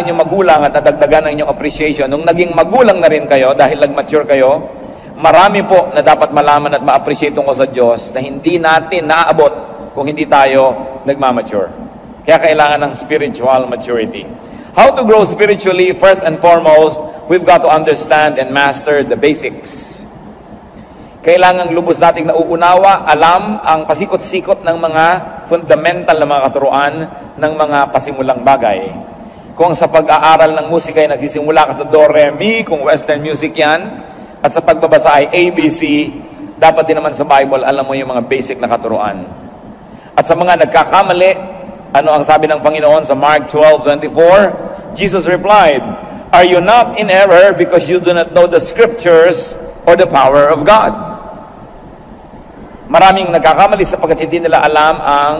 inyong magulang at nadagdagan ang inyong appreciation. Nung naging magulang na rin kayo, dahil nag-mature kayo, marami po na dapat malaman at ma-appreciate tungkol sa Diyos na hindi natin naaabot kung hindi tayo nagmamature. Kaya kailangan ng spiritual maturity. How to grow spiritually? First and foremost, we've got to understand and master the basics. Kailangan lubos nating nauunawa, alam ang pasikot-sikot ng mga fundamental na mga katuruan ng mga pasimulang bagay. Kung sa pag-aaral ng musika ay nagsisimula ka sa do, re, mi, kung western music yan, at sa pagbabasa ay ABC, dapat din naman sa Bible, alam mo yung mga basic na katuruan. At sa mga nagkakamali, ano ang sabi ng Panginoon sa Mark 12:24? Jesus replied, "Are you not in error because you do not know the scriptures or the power of God?" Maraming nagkakamali sapagkat hindi nila alam ang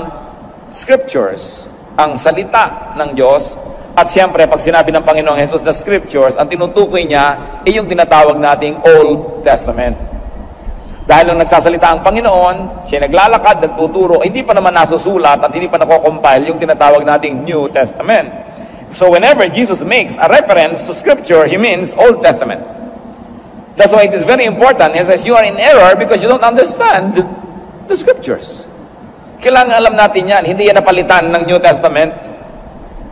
scriptures, ang salita ng Diyos. At siyempre, pag sinabi ng Panginoong Jesus na scriptures, ang tinutukoy niya ay yung tinatawag nating Old Testament. Dahil nung nagsasalita ang Panginoon, siya naglalakad, nagtuturo, hindi pa naman nasusulat at hindi pa nakocompile yung tinatawag nating New Testament. So whenever Jesus makes a reference to scripture, he means Old Testament. That's why it is very important. He says, you are in error because you don't understand the scriptures. Kailangan alam natin yan. Hindi yan napalitan ng New Testament.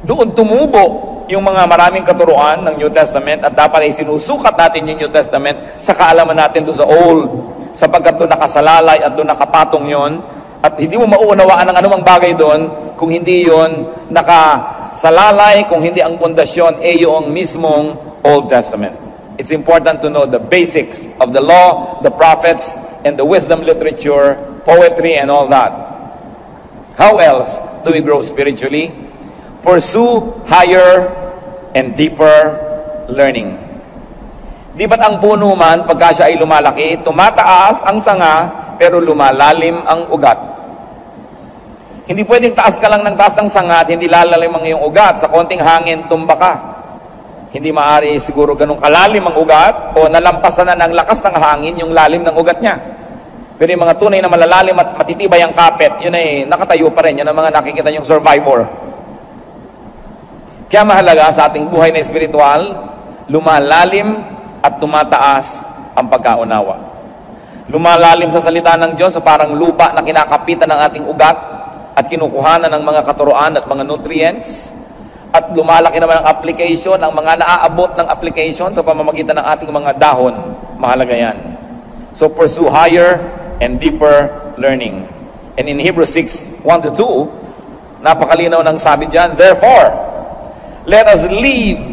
Doon tumubo yung mga maraming katuruan ng New Testament at dapat ay sinusukat natin yung New Testament sa kaalaman natin doon sa Old, sapagkat doon nakasalalay at doon nakapatong yon at hindi mo mauunawaan ang anumang bagay doon kung hindi yon nakasalalay, kung hindi ang pundasyon ay yung mismong Old Testament. It's important to know the basics of the law, the prophets, and the wisdom literature, poetry, and all that. How else do we grow spiritually? Pursue higher and deeper learning. Di ba't ang puno man, pagka siya ay lumalaki, tumataas ang sanga, pero lumalalim ang ugat? Hindi pwedeng taas ka lang ng taas ng sanga at hindi lalalim ang iyong ugat. Sa konting hangin, tumba ka. Hindi maaari siguro ganun kalalim ang ugat o nalampasan na ng lakas ng hangin yung lalim ng ugat niya. Pero yung mga tunay na malalalim at matitibay ang kapit, yun ay nakatayo pa rin. Yan ang mga nakikita yung survivor. Kaya mahalaga sa ating buhay na espiritual, lumalalim at tumataas ang pagkaunawa. Lumalalim sa salita ng Diyos sa parang lupa na kinakapitan ng ating ugat at kinukuhanan ng mga katuruan at mga nutrients. At lumalaki naman ang application, ang mga naaabot ng application sa pamamagitan ng ating mga dahon. Mahalaga yan. So pursue higher and deeper learning. And in Hebrews 6:1-2, napakalinaw ng sabi dyan, therefore, let us leave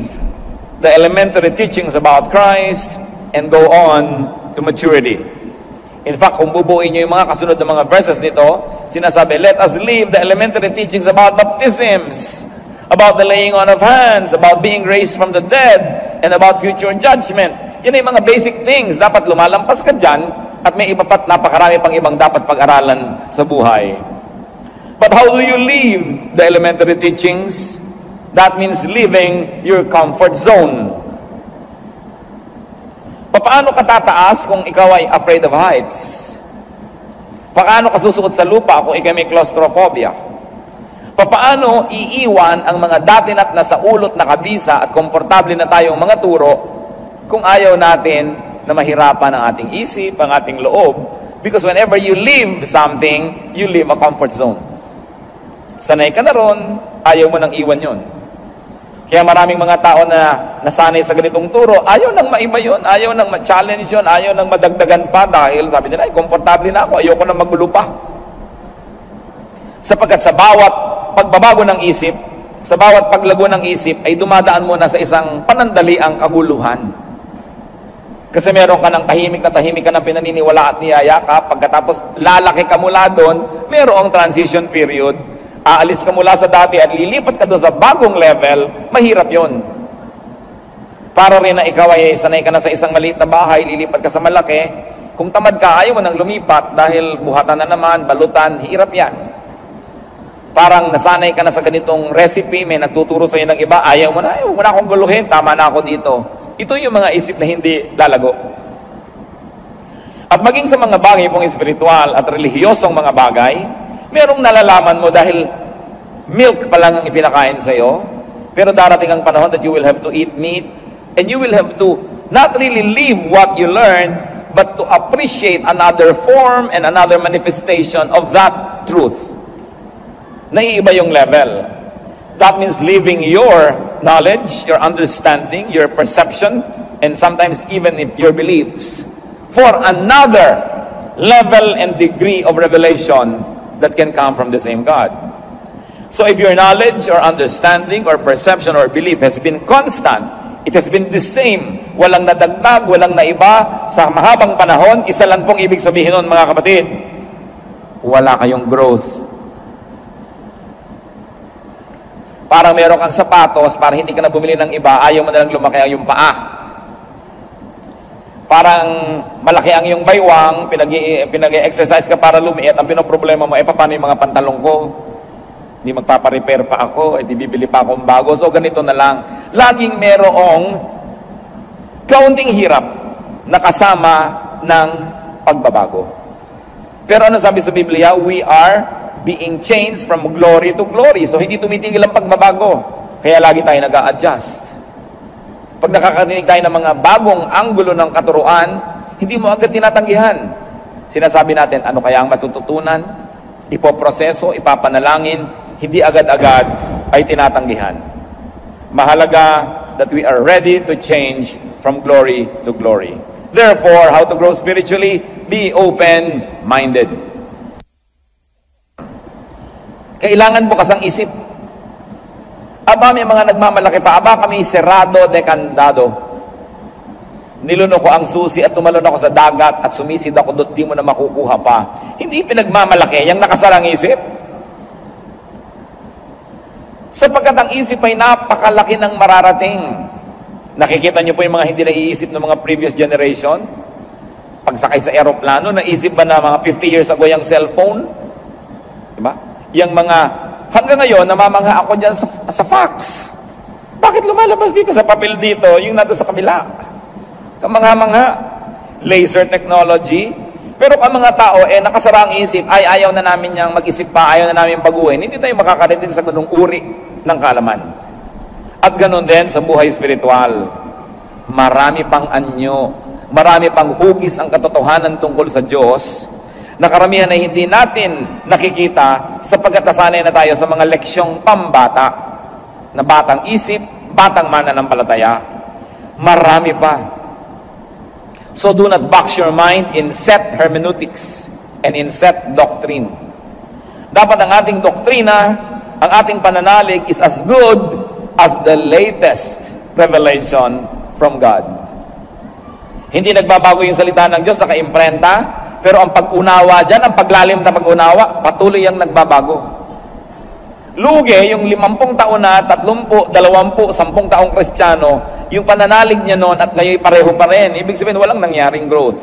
the elementary teachings about Christ and go on to maturity. In fact, kung bubuin nyo yung mga kasunod na mga verses nito, sinasabi, let us leave the elementary teachings about baptisms, about the laying on of hands, about being raised from the dead, and about future judgment. Yan ay mga basic things. Dapat lumalampas ka dyan at may iba pa't napakarami pang ibang dapat pag-aralan sa buhay. But how do you leave the elementary teachings? That means leaving your comfort zone. Paano ka tataas kung ikaw ay afraid of heights? Paano ka susuot sa lupa kung ikaw may claustrophobia? Paano iiwan ang mga dati na't nasa ulot na kabisa at komportable na tayong mga turo kung ayaw natin na mahirapan ang ating isip, ang ating loob? Because whenever you leave something, you leave a comfort zone. Sanay ka na ron, ayaw mo nang iwan yun. Kaya maraming mga tao na nasanay sa ganitong turo, ayaw nang maiba yun, ayaw nang ma-challenge yun, ayaw nang madagdagan pa dahil sabi nila, ay, komportable na ako, ayoko nang magulo pa. Sapagkat sa bawat pagbabago ng isip, sa bawat paglago ng isip, ay dumadaan mo na sa isang panandaliang kaguluhan. Kasi meron ka ng tahimik ka ng pinaniniwala at niyayakap, pagkatapos lalaki ka mula doon, merong transition period. Aalis ka mula sa dati at lilipat ka doon sa bagong level, mahirap yon. Para rin na ikaw ay sanay ka na sa isang maliit na bahay, lilipat ka sa malaki. Kung tamad ka, ayaw mo nang lumipat dahil buhatan na naman, balutan, hirap yan. Parang nasanay ka na sa ganitong recipe, may nagtuturo sa iyo ng iba, ayaw mo na akong guluhin, tama na ako dito. Ito yung mga isip na hindi lalago. At maging sa mga bagay pong espiritual at relihiyosong mga bagay, merong nalalaman mo dahil milk pa lang ang ipinakain sa iyo, Pero darating ang panahon that you will have to eat meat, and you will have to not really live what you learned, but to appreciate another form and another manifestation of that truth. Naiiba yung level. That means leaving your knowledge, your understanding, your perception, and sometimes even your beliefs for another level and degree of revelation that can come from the same God. So if your knowledge or understanding or perception or belief has been constant, it has been the same, walang nadagdag, walang naiba, sa mahabang panahon, isa lang pong ibig sabihin nun, mga kapatid, wala kayong growth. Parang meron kang sapatos, para hindi ka na bumili ng iba, ayaw mo na lang lumaki ang iyong paa. Parang malaki ang iyong baywang, pinag-exercise ka para lumiit, ang pinoproblema mo, paano yung mga pantalong ko? Hindi magpaparepair pa ako, di bibili pa akong bago. So ganito na lang. Laging merong kaunting hirap na kasama ng pagbabago. Pero ano sabi sa Biblia? We are being changed from glory to glory. So hindi tumitigil ang pagbabago. Kaya lagi tayo nag-a-adjust. Pag nakakarinig tayo ng mga bagong anggulo ng katuruan, hindi mo agad tinatanggihan. Sinasabi natin, ano kaya ang matututunan? Ipoproseso, ipapanalangin, hindi agad-agad ay tinatanggihan. Mahalaga that we are ready to change from glory to glory. Therefore, how to grow spiritually? Be open-minded. Kailangan bukas ang isip. Aba, may mga nagmamalaki pa. Aba, kami serado de candado. Nilunok ko ang susi at tumalon ako sa dagat at sumisid ako doon, di mo na makukuha pa. Hindi pinagmamalaki, yung nakasarang isip. Sapagkat ang isip ay napakalaki ng mararating. Nakikita niyo po yung mga hindi naiisip ng mga previous generation? Pagsakay sa aeroplano, naisip ba na mga 50 years ago yung cellphone? Diba? Yung mga, hanggang ngayon, namamangha ako dyan sa fax. Bakit lumalabas dito sa papel dito, yung nato sa kabila? Kamangha-mangha. Laser technology. Pero ang mga tao, nakasara ang isip, ay ayaw na namin niyang mag-isip pa, ayaw na namin baguhin. Hindi tayo makakarating sa ganung uri ng kaalaman. At ganun din sa buhay spiritual. Marami pang anyo, marami pang hugis ang katotohanan tungkol sa Diyos, na karamihan ay hindi natin nakikita sapagkat nasanay na tayo sa mga leksyong pambata, na batang isip, batang mananampalataya. Marami pa. So do not box your mind in set hermeneutics and in set doctrine. Dapat ang ating doktrina, ang ating pananalig is as good as the latest revelation from God. Hindi nagbabago yung salita ng Diyos sa kaimprenta, pero ang pag-unawa dyan, ang paglalim na pag-unawa, patuloy ang nagbabago. Lugi, yung 50 taon na, 30, 20, 10 taong Kristiyano, yung pananalig niya noon at ngayon pareho pa rin. Ibig sabihin, walang nangyaring growth.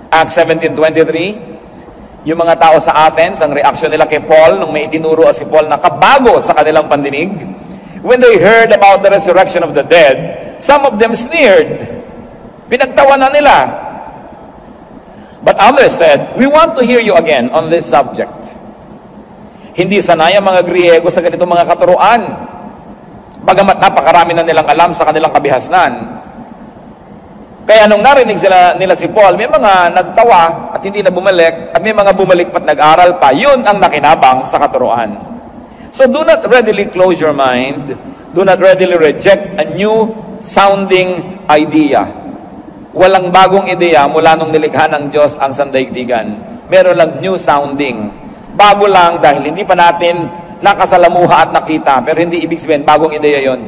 Acts 17:23, yung mga tao sa Athens, ang reaksyon nila kay Paul, nung may itinuro si Paul na kabago sa kanilang pandinig, when they heard about the resurrection of the dead, some of them sneered. Pinagtawanan nila. But others said, we want to hear you again on this subject. Hindi sanay ang mga Griego sa ganitong mga katuruan. Bagamat napakarami na nilang alam sa kanilang kabihasnan. Kaya nung narinig nila si Paul, may mga nagtawa at hindi na bumalik, at may mga bumalik pat nag-aral pa. Yun ang nakinabang sa katuruan. So do not readily close your mind. Do not readily reject a new sounding idea. Walang bagong ideya mula nung nilikha ng Diyos ang sandaigdigan. Meron lang new sounding. Bago lang dahil hindi pa natin nakasalamuha at nakita, pero hindi ibig sabihin bagong ideya yon.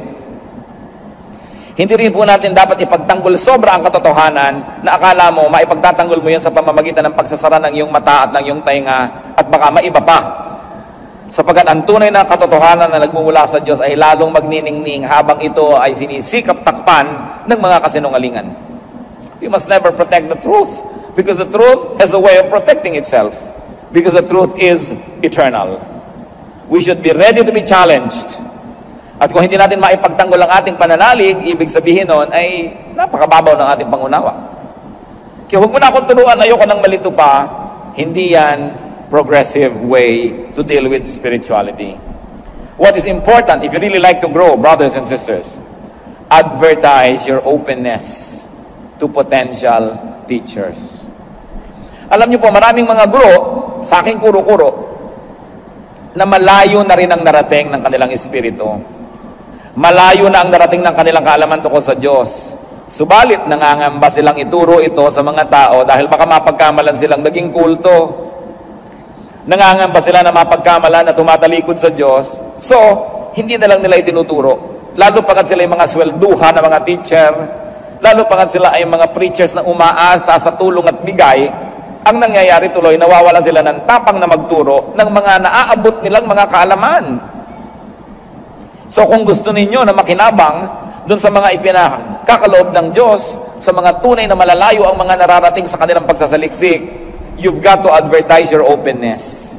Hindi rin po natin dapat ipagtanggol sobra ang katotohanan na akala mo maipagtatanggol mo yan sa pamamagitan ng pagsasara ng iyong mata at ng iyong tainga at baka maiba pa. Sapagkat ang tunay na katotohanan na nagmumula sa Diyos ay lalong magniningning habang ito ay sinisikap takpan ng mga kasinungalingan. You must never protect the truth because the truth has a way of protecting itself because the truth is eternal. We should be ready to be challenged. At kung hindi natin maipagtanggol ang ating pananalig, ibig sabihin nun ay napakababaw ng ating pangunawa. Kaya huwag mo na akong turuan, ayoko nang malito pa. Hindi yan progressive way to deal with spirituality. What is important, if you really like to grow, brothers and sisters, advertise your openness to potential teachers. Alam niyo po, maraming mga guro, sa aking kuro-kuro, na malayo na rin ang narating ng kanilang espiritu. Malayo na ang narating ng kanilang kaalaman tungkol sa Diyos. Subalit, nangangamba silang ituro ito sa mga tao dahil baka mapagkamalan silang naging kulto. Nangangamba sila na mapagkamalan na tumatalikod sa Diyos. So, hindi na lang nila itinuturo. Lalo pagkat sila yung mga swelduhan na mga teacher, lalo pagkat sila ay mga preachers na umaasa sa tulong at bigay, ang nangyayari tuloy, nawawala sila ng tapang na magturo ng mga naaabot nilang mga kaalaman. So kung gusto ninyo na makinabang dun sa mga ipinakakaloob ng Diyos, sa mga tunay na malalayo ang mga nararating sa kanilang pagsasaliksik, you've got to advertise your openness.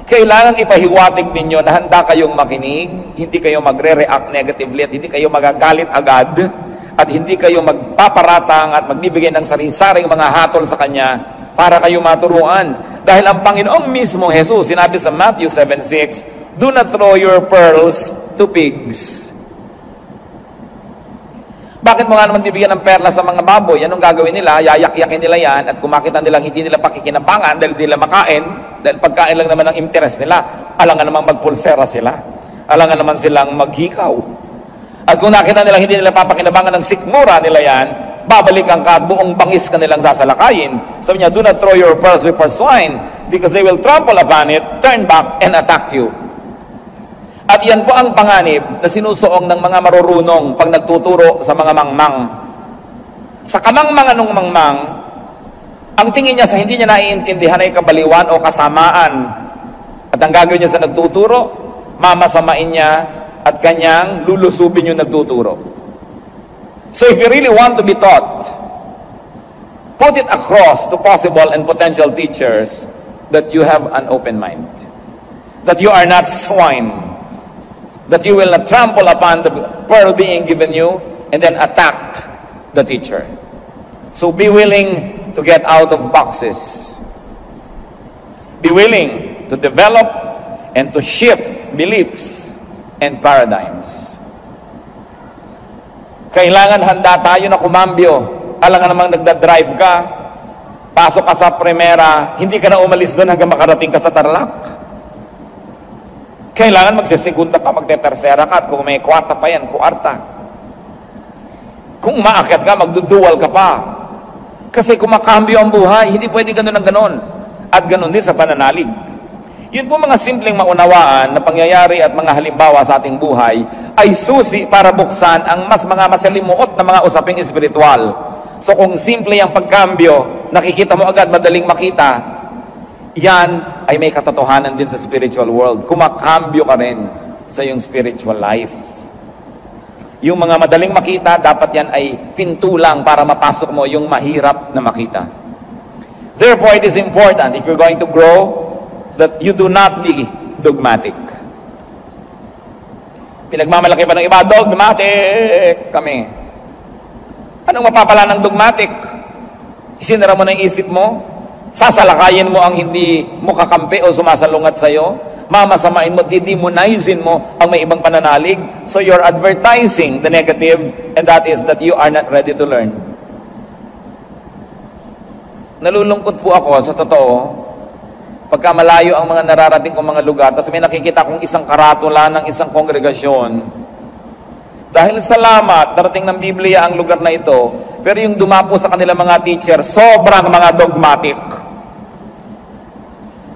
Kailangan ipahiwatig ninyo na handa kayong makinig, hindi kayo magre-react negatively at hindi kayo magagalit agad at hindi kayo magpaparatang at magbibigay ng sari-saring mga hatol sa Kanya para kayo maturuan. Dahil ang Panginoong mismo, Jesus, sinabi sa Matthew 7:6, do not throw your pearls to pigs. Bakit mo nga naman bibigyan ng perla sa mga baboy? Anong gagawin nila? Yayak-yakin nila yan at kung makita nilang hindi nila pakikinabangan dahil hindi nila makain, dahil pagkain lang naman ang interest nila, alangan namang magpulsera sila. Alangan naman silang maghikaw. At kung nakita nila hindi nila papakinabangan ng sikmura nila yan, babalikan ka at buong bangis ka nilang sasalakayin. Sabi niya, do not throw your pearls before swine because they will trample upon it, turn back, and attack you. At yan po ang panganib na sinusuong ng mga marurunong pag nagtuturo sa mga mangmang. Sa kamangmangan ng mangmang, ang tingin niya sa hindi niya naiintindihan ay kabaliwan o kasamaan. At ang gagawin niya sa nagtuturo, mamasamain niya at kanyang lulusubin yung nagtuturo. So if you really want to be taught, put it across to possible and potential teachers that you have an open mind. That you are not swine. That you will not trample upon the pearl being given you and then attack the teacher. So be willing to get out of boxes. Be willing to develop and to shift beliefs and paradigms. Kailangan handa tayo na kumambyo. Alam nga namang nagdadrive ka, pasok ka sa primera, hindi ka na umalis doon hanggang makarating ka sa Tarlac. Kailangan magsisigunda ka, magtetersera ka, at kung may kwarta pa yan, kwarta. Kung maakyat ka, magdudual ka pa. Kasi kung makambyo ang buhay, hindi pwede ganun ang ganun. At ganun din sa pananalig. Yun po mga simpleng maunawaan na pangyayari at mga halimbawa sa ating buhay ay susi para buksan ang mga masalimuot na mga usaping espiritual. So kung simple ang pagkambyo, nakikita mo agad, madaling makita, yan ay may katotohanan din sa spiritual world. Kumakambyo ka rin sa iyong spiritual life. Yung mga madaling makita, dapat yan ay pintulang para mapasok mo yung mahirap na makita. Therefore, it is important, if you're going to grow, that you do not be dogmatic. Pinagmamalaki pa ng iba, dogmatic kami. Anong mapapala ng dogmatic? Isinara mo na yung isip mo, sasalakayin mo ang hindi mo kakampi o sumasalungat sa'yo, mamasamain mo, didemonizin mo ang may ibang pananalig. So you're advertising the negative, and that is that you are not ready to learn. Nalulungkot po ako sa totoo, pagka malayo ang mga nararating kong mga lugar, tapos may nakikita kong isang karatula ng isang kongregasyon. Dahil salamat, darating ng Biblia ang lugar na ito, pero yung dumapo sa kanila mga teacher, sobrang mga dogmatic.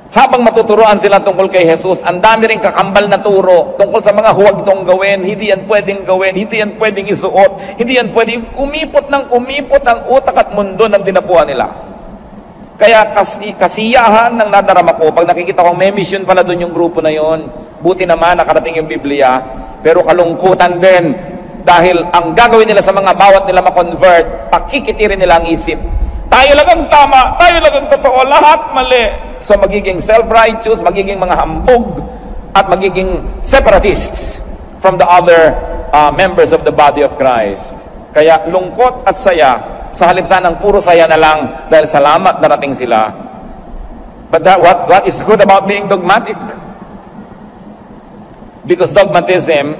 Habang matuturoan sila tungkol kay Jesus, ang dami rin kakambal na turo tungkol sa mga huwag itong gawin, hindi yan pwedeng gawin, hindi yan pwedeng isuot, hindi yan pwedeng kumipot ang utak at mundo ng dinapuan nila. Kaya kasiyahan ng nadarama ko, pag nakikita kong may mission pala doon yung grupo na yon, buti naman nakarating yung Biblia, pero kalungkutan din dahil ang gagawin nila sa mga bawat nila ma-convert, pakikitirin nila ang isip. Tayo lang ang tama, tayo lang ang totoo, lahat mali. So magiging self-righteous, magiging mga hambog, at magiging separatists from the other members of the body of Christ. Kaya lungkot at saya, sa halip sanang puro saya na lang dahil salamat narating sila. But what is good about being dogmatic? Because dogmatism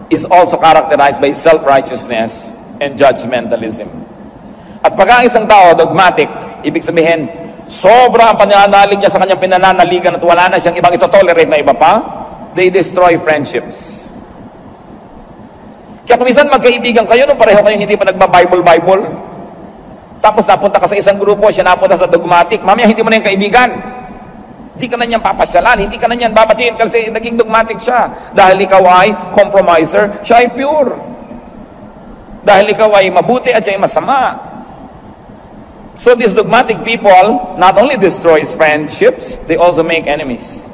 is also characterized by self-righteousness and judgmentalism. At pagka ang isang tao dogmatic, ibig sabihin, sobra ang pananalig niya sa kanyang pinananaligan at wala na siyang ibang ito-tolerate na iba pa, they destroy friendships. Kaya kung minsan magkaibigan kayo, nung pareho kayong hindi pa nagba-Bible, tapos napunta ka sa isang grupo, siya napunta sa dogmatic, mamaya hindi mo na yung kaibigan. Hindi ka na niyan papasyalan, hindi ka na niyan babatiin kasi naging dogmatic siya. Dahil ikaw ay compromiser, siya ay pure. Dahil ikaw ay mabuti at siya ay masama. So these dogmatic people not only destroys friendships, they also make enemies.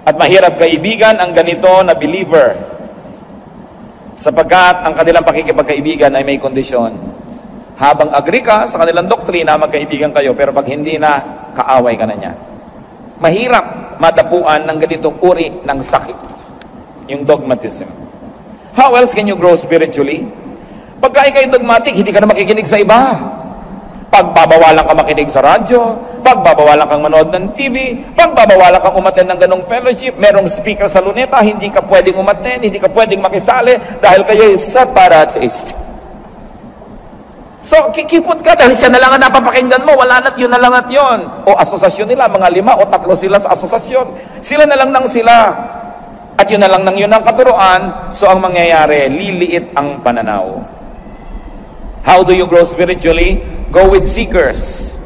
At mahirap kaibigan ang ganito na believer, sapagkat ang kanilang pakikipagkaibigan ay may kondisyon. Habang agree ka sa kanilang doktrina, magkaibigan kayo, pero pag hindi na, kaaway ka na niya. Mahirap madapuan ng ganitong uri ng sakit, yung dogmatism. How else can you grow spiritually? Pagka ikay dogmatic, hindi ka na makikinig sa iba. Pagbabawalan ka makinig sa radyo, pagbabawalan kang manood ng TV, pagbabawalan kang umattend ng ganong fellowship, merong speaker sa luneta, hindi ka pwedeng umattend, hindi ka pwedeng makisali dahil kayo ay separatist. So, kikipot ka dahil siya na lang ang napapakinggan mo, wala na't yun na lang at yun. O asosasyon nila, mga 5 o 3 sila sa asosasyon. Sila na lang nang sila. At yun na lang nang yun ang katuruan, so ang mangyayari, liliit ang pananaw. How do you grow spiritually? Go with seekers.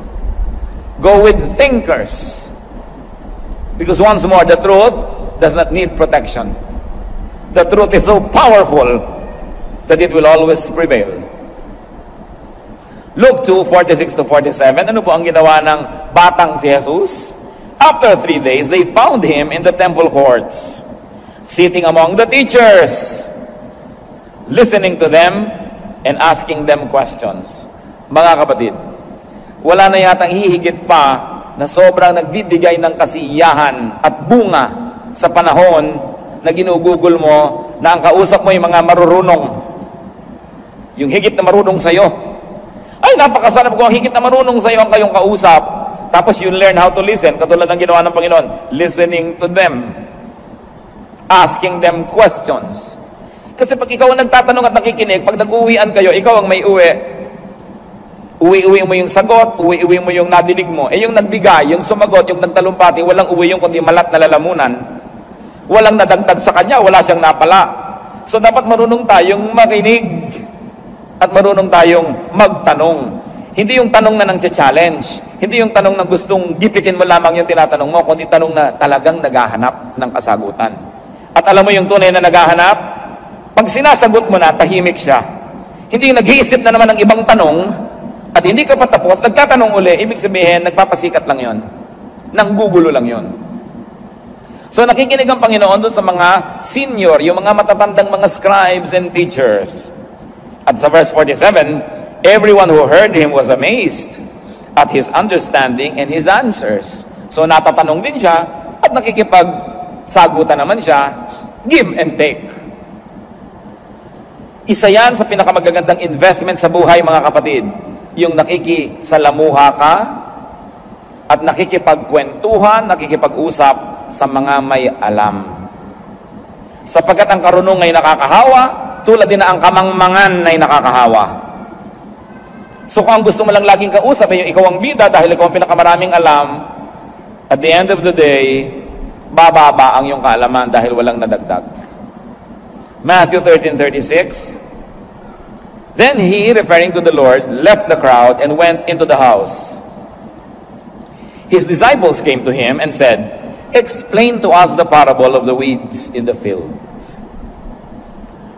Go with thinkers. Because once more, the truth does not need protection. The truth is so powerful that it will always prevail. Luke 2:46-47, ano po ang ginawa ng batang si Jesus? After 3 days, they found him in the temple courts, sitting among the teachers, listening to them, and asking them questions. Mga kapatid, wala na yatang hihigit pa na sobrang nagbibigay ng kasiyahan at bunga sa panahon na ginugugol mo na ang kausap mo yung mga marurunong. Yung higit na marunong sa'yo. Ay, napakasarap kung ang higit na marunong sa'yo ang kayong kausap. Tapos you learn how to listen, katulad ng ginawa ng Panginoon. Listening to them. Asking them questions. Kasi pag ikaw ang nagtatanong at nakikinig, pag nag-uwian kayo, ikaw ang may uwi. Uwi-uwi mo yung sagot, uwi-uwi mo yung nadinig mo. Eh yung nagbigay, yung sumagot, yung nagtalumpati, walang uwi yung kundi malat na lalamunan. Walang nadagdag sa kanya, wala siyang napala. So dapat marunong tayong makinig at marunong tayong magtanong. Hindi yung tanong na nang challenge, hindi yung tanong na gustong gipitin mo lamang yung tinatanong mo, kundi tanong na talagang naghahanap ng kasagutan. At alam mo yung tunay na naghahanap? Pag sinasagot mo na, tahimik siya. Hindi nag-iisip na naman ng ibang tanong, at hindi ka pa tapos, nagtatanong uli, ibig sabihin, nagpapasikat lang yon, nanggugulo lang yon. So nakikinig ang Panginoon doon sa mga senior, yung mga matatandang mga scribes and teachers. At sa verse 47, everyone who heard him was amazed at his understanding and his answers. So natatanong din siya, at nakikipagsagutan naman siya, give and take. Isa yan sa pinakamagagandang investment sa buhay, mga kapatid. Yung nakikisalamuha ka at nakikipagkwentuhan, nakikipag-usap sa mga may alam. Sapagkat ang karunong ay nakakahawa, tulad din na ang kamangmangan ay nakakahawa. So kung ang gusto mo lang laging kausap ay yung ikaw ang bida dahil ikaw ang pinakamaraming alam, at the end of the day, bababa ang iyong kaalaman dahil walang nadagdag. Matthew 13:36, then he, referring to the Lord, left the crowd and went into the house. His disciples came to him and said, explain to us the parable of the weeds in the field.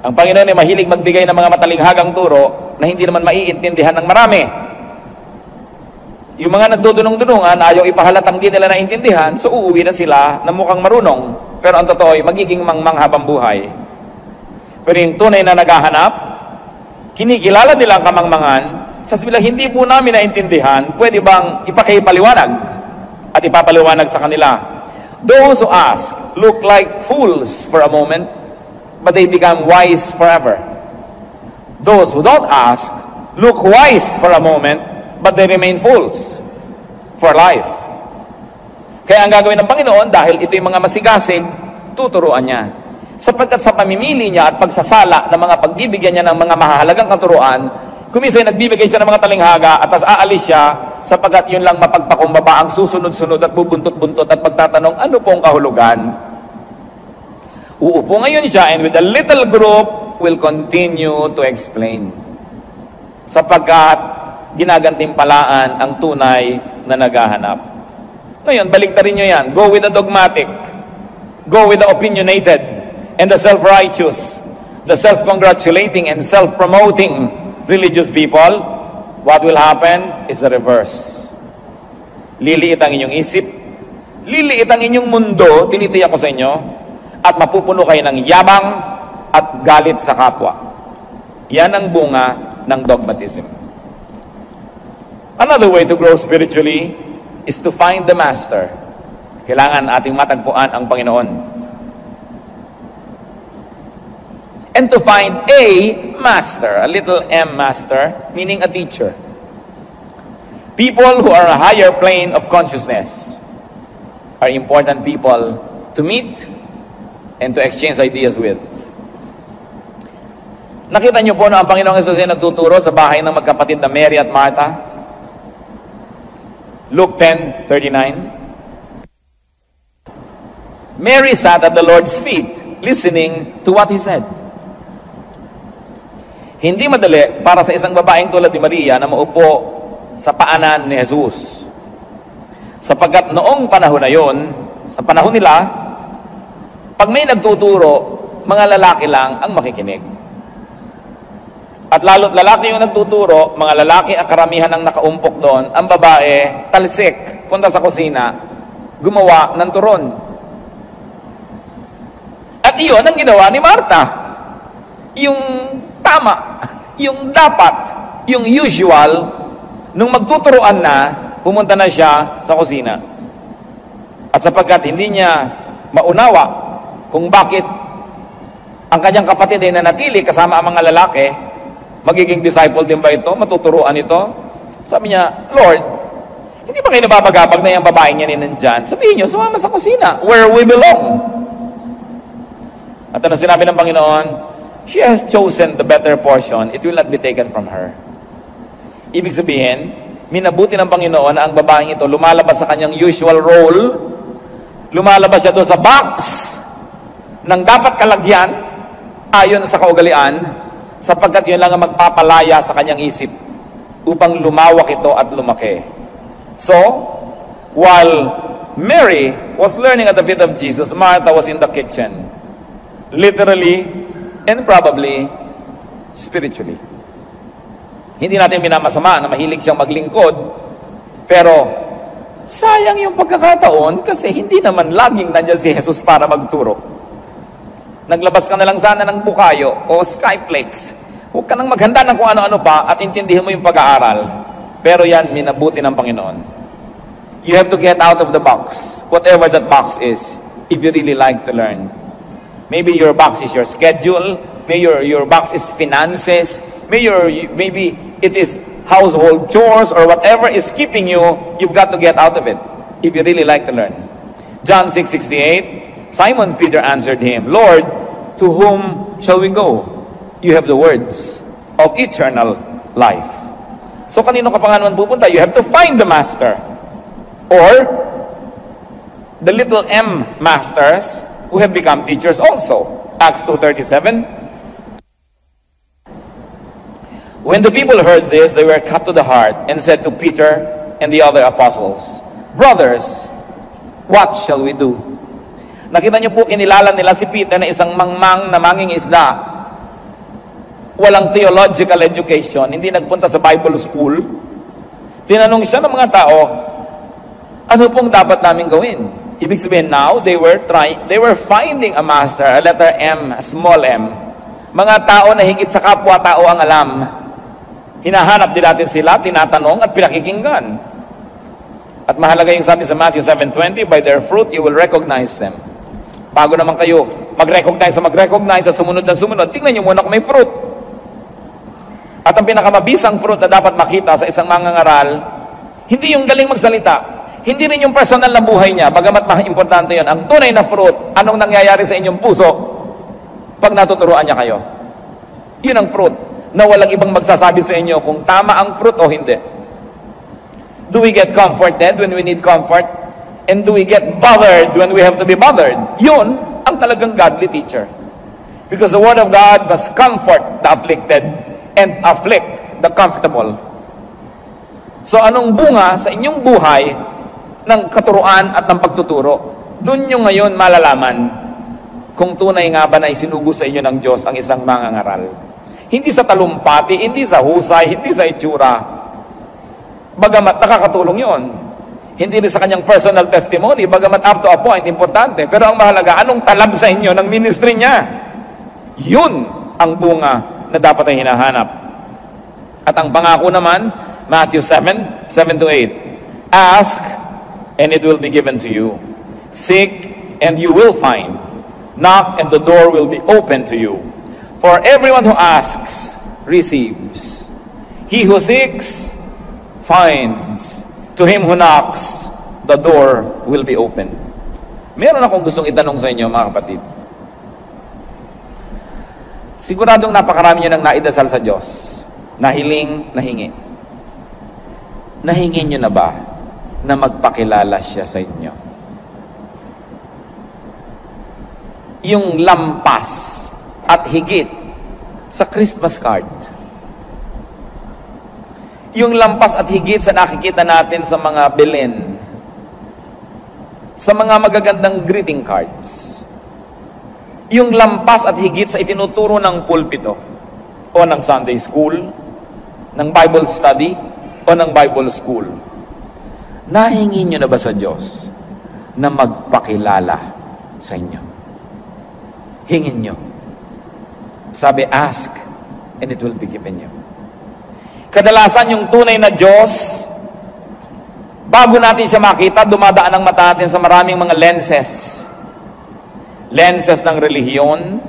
Ang Panginoon ay mahilig magbigay ng mga matalinghagang turo na hindi naman maiintindihan ng marami. Yung mga nagdudunong-dunungan, ayaw ipahalatang di nila naintindihan, so uuwi na sila na mukhang marunong. Pero ang totoo ay magiging mangmang habang buhay. Pero yung tunay na naghahanap, kinikilala nila ang kamangmangan, sasabihin, hindi po namin naintindihan, pwede bang ipakipaliwanag at ipapaliwanag sa kanila? Those who ask look like fools for a moment, but they become wise forever. Those who don't ask look wise for a moment, but they remain fools for life. Kaya ang gagawin ng Panginoon, dahil ito yung mga masigasig, tuturuan niya. Sapagkat sa pamimili niya at pagsasala ng mga pagbibigyan niya ng mga mahalagang katuruan, kumisay nagbibigay siya ng mga talinghaga at tas aalis siya sapagkat yun lang mapagpakumbaba ang susunod-sunod at bubuntot-buntot at pagtatanong, ano pong kahulugan? Uupo ngayon siya and with a little group will continue to explain. Sapagkat ginagantimpalaan ang tunay na naghahanap. Ngayon, baliktarin nyo yan. Go with the dogmatic. Go with the opinionated and the self-righteous, the self-congratulating and self-promoting religious people. What will happen is the reverse. Liliit ang inyong isip, liliit ang inyong mundo, tinitiyak ko sa inyo, at mapupuno kayo ng yabang at galit sa kapwa. Yan ang bunga ng dogmatism. Another way to grow spiritually is to find the Master. Kailangan ating matagpuan ang Panginoon. And to find a master, a little m master, meaning a teacher. People who are a higher plane of consciousness are important people to meet and to exchange ideas with. Nakita niyo po na ang Panginoong Hesus ay nagtuturo sa bahay ng magkapatid na Mary at Martha? Luke 10:39. Mary sat at the Lord's feet, listening to what He said. Hindi madali para sa isang babaeng tulad ni Maria na maupo sa paanan ni Jesus. Sapagkat noong panahon na yon, sa panahon nila, pag may nagtuturo, mga lalaki lang ang makikinig. At lalo't lalaki yung nagtuturo, mga lalaki ang karamihan ng nakaumpok doon, ang babae, talsik, punta sa kusina, gumawa ng turon. At iyon ang ginawa ni Martha. Yung tama, yung dapat, yung usual, nung magtuturuan na, pumunta na siya sa kusina. At sapagkat hindi niya maunawa kung bakit ang kanyang kapatid ay nanatili kasama ang mga lalaki, magiging disciple din ba ito? Matuturuan ito? Sabi niya, Lord, hindi ba kayo nababagabag na yung babae niya nandyan? Sabihin niyo, sumama sa kusina, where we belong. At ano sinabi ng Panginoon? She has chosen the better portion. It will not be taken from her. Ibig sabihin, minabuti ng Panginoon na ang babaeng ito lumalabas sa kanyang usual role, lumalabas siya doon sa box ng dapat kalagyan ayon sa kaugalian, sapagkat yun lang ang magpapalaya sa kanyang isip upang lumawak ito at lumaki. So, while Mary was learning at the feet of Jesus, Martha was in the kitchen, literally and probably spiritually. Hindi natin minamasama na mahilig siyang maglingkod, pero sayang yung pagkakataon kasi hindi naman laging nandiyan si Jesus para magturo. Naglabas ka na lang sana ng bukayo o skyflakes. Huwag ka nang maghanda ng kung ano-ano pa at intindihin mo yung pag-aaral. Pero yan, minabuti ng Panginoon. You have to get out of the box, whatever that box is, if you really like to learn. Maybe your box is your schedule. Maybe your box is finances. Maybe it is household chores or whatever is keeping you. You've got to get out of it if you really like to learn. John 6:68, Simon Peter answered him, Lord, to whom shall we go? You have the words of eternal life. So kanino ka pa nga naman pupunta? You have to find the master. Or the little m masters who have become teachers also. Acts 2:37. When the people heard this, they were cut to the heart and said to Peter and the other apostles, Brothers, what shall we do? Nakita niyo po, kinilalan nila si Peter na isang mangmang na mangingisda. Walang theological education, hindi nagpunta sa Bible school. Tinanong siya ng mga tao, ano pong dapat namin gawin? Ibig sabihin now, they were finding a master, a letter M, a small m. Mga tao na higit sa kapwa-tao ang alam. Hinahanap din natin sila, tinatanong at pinakikinggan. At mahalaga yung sabi sa Matthew 7:20, by their fruit you will recognize them. Bago naman kayo mag-recognize sa sumunod na sumunod, tingnan nyo muna kung may fruit. At ang pinakamabisang fruit na dapat makita sa isang mangangaral, hindi yung galing magsalita, Hindi rin yung personal na buhay niya, bagamat importante yun. Ang tunay na fruit, anong nangyayari sa inyong puso pag natuturuan niya kayo? Yun ang fruit, na walang ibang magsasabi sa inyo kung tama ang fruit o hindi. Do we get comforted when we need comfort? And do we get bothered when we have to be bothered? Yun ang talagang godly teacher. Because the Word of God must comfort the afflicted and afflict the comfortable. So anong bunga sa inyong buhay ng katuruan at ng pagtuturo? Doon nyo ngayon malalaman kung tunay nga ba na isinugo sa inyo ng Diyos ang isang mangangaral. Hindi sa talumpati, hindi sa husay, hindi sa itsura. Bagamat nakakatulong yon. Hindi rin sa kanyang personal testimony, bagamat up to a point, importante. Pero ang mahalaga, anong talab sa inyo ng ministry niya? Yun ang bunga na dapat ay hinahanap. At ang pangako naman, Matthew 7:7-8. Ask, and it will be given to you. Seek, and you will find. Knock, and the door will be open to you. For everyone who asks, receives. He who seeks, finds. To him who knocks, the door will be open. Meron akong gustong itanong sa inyo, mga kapatid. Siguradong napakarami nyo nang naidasal sa Diyos. Nahiling, nahingi. Nahingi nyo na ba na magpakilala siya sa inyo? Yung lampas at higit sa Christmas card. Yung lampas at higit sa nakikita natin sa mga bilin, sa mga magagandang greeting cards. Yung lampas at higit sa itinuturo ng pulpito o ng Sunday school, ng Bible study o ng Bible school. Nahingi nyo na ba sa Diyos na magpakilala sa inyo? Hingin nyo. Sabi, ask and it will be given you. Kadalasan yung tunay na Diyos, bago natin siya makita, dumadaan ang mata natin sa maraming mga lenses. Lenses ng relihiyon,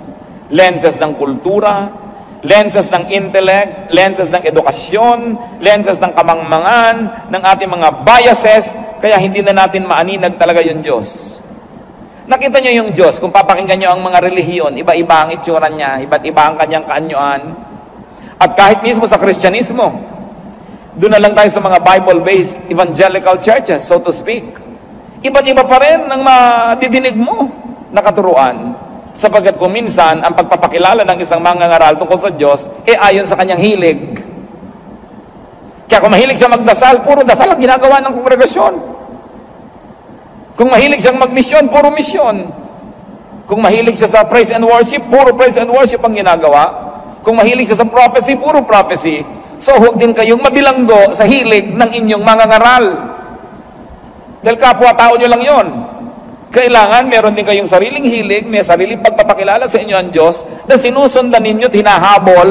lenses ng kultura, lenses ng intellect, lenses ng edukasyon, lenses ng kamangmangan, ng ating mga biases, kaya hindi na natin maaninag talaga yung Diyos. Nakita nyo yung Diyos, kung papakinggan nyo ang mga relihiyon, iba-iba ang itsura niya, iba't iba ang kanyang kaanyuan. At kahit mismo sa Kristyanismo, doon na lang tayo sa mga Bible-based evangelical churches, so to speak. Iba't iba pa rin ang madidinig mo na katuruan. Sapagkat kung minsan, ang pagpapakilala ng isang mangangaral tungkol sa Diyos, ayon sa kanyang hilig. Kaya kung mahilig siya magdasal, puro dasal ang ginagawa ng kongregasyon. Kung mahilig siyang magmisyon, puro misyon. Kung mahilig siya sa praise and worship, puro praise and worship ang ginagawa. Kung mahilig siya sa prophecy, puro prophecy. So, huwag din kayong mabilanggo sa hilig ng inyong mangangaral. Dahil kapwa-tao nyo lang yon. Kailangan meron din kayong sariling hilig, may sariling pagpapakilala sa inyo ang Diyos na sinusundan ninyo at hinahabol.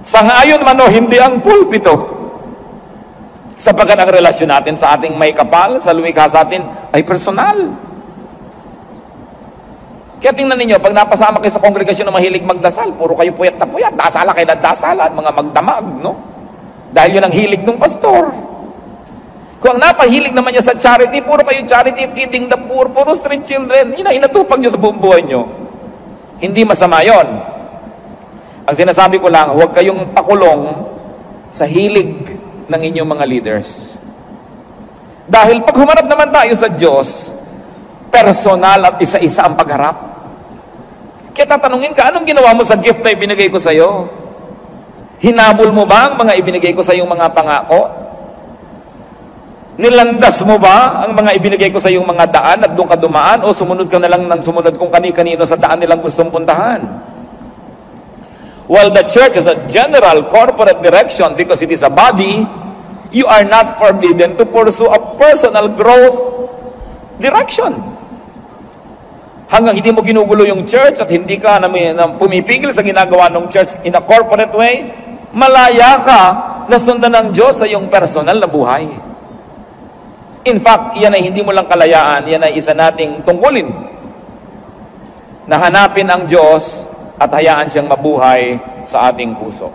Sangayon man o hindi ang pulpito. Sapagkat ang relasyon natin sa ating may kapal, sa lumikha sa atin, ay personal. Kaya tingnan ninyo, pag napasama kayo sa kongregasyon na mahilig magdasal, puro kayo puyat na puyat, dasala kayo na dasalan, mga magdamag, no? Dahil yun ang hilig ng pastor. Kung ang napahilig naman niya sa charity, puro kayo charity, feeding the poor, puro street children, yun ang inatupag nyo sa buong buhay nyo. Hindi masama yon. Ang sinasabi ko lang, huwag kayong pakulong sa hilig ng inyong mga leaders. Dahil pag humarap naman tayo sa Diyos, personal at isa-isa ang pagharap. Kaya tatanungin ka, anong ginawa mo sa gift na ibinigay ko sa iyo? Hinabol mo ba ang mga ibinigay ko sa iyong mga pangako? Nilandas mo ba ang mga ibinigay ko sa iyong mga daan at doon ka dumaan? O sumunod ka na lang ng sumunod kung kani-kanino sa daan nilang gustong puntahan? While the church has a general corporate direction because it is a body, you are not forbidden to pursue a personal growth direction. Hanggang hindi mo ginugulo yung church at hindi ka pumipigil sa ginagawa ng church in a corporate way, malaya ka na sundan ng Diyos sa iyong personal na buhay. In fact, yan ay hindi mo lang kalayaan, yan ay isa nating tungkulin. Na hanapin ang Diyos at hayaan siyang mabuhay sa ating puso.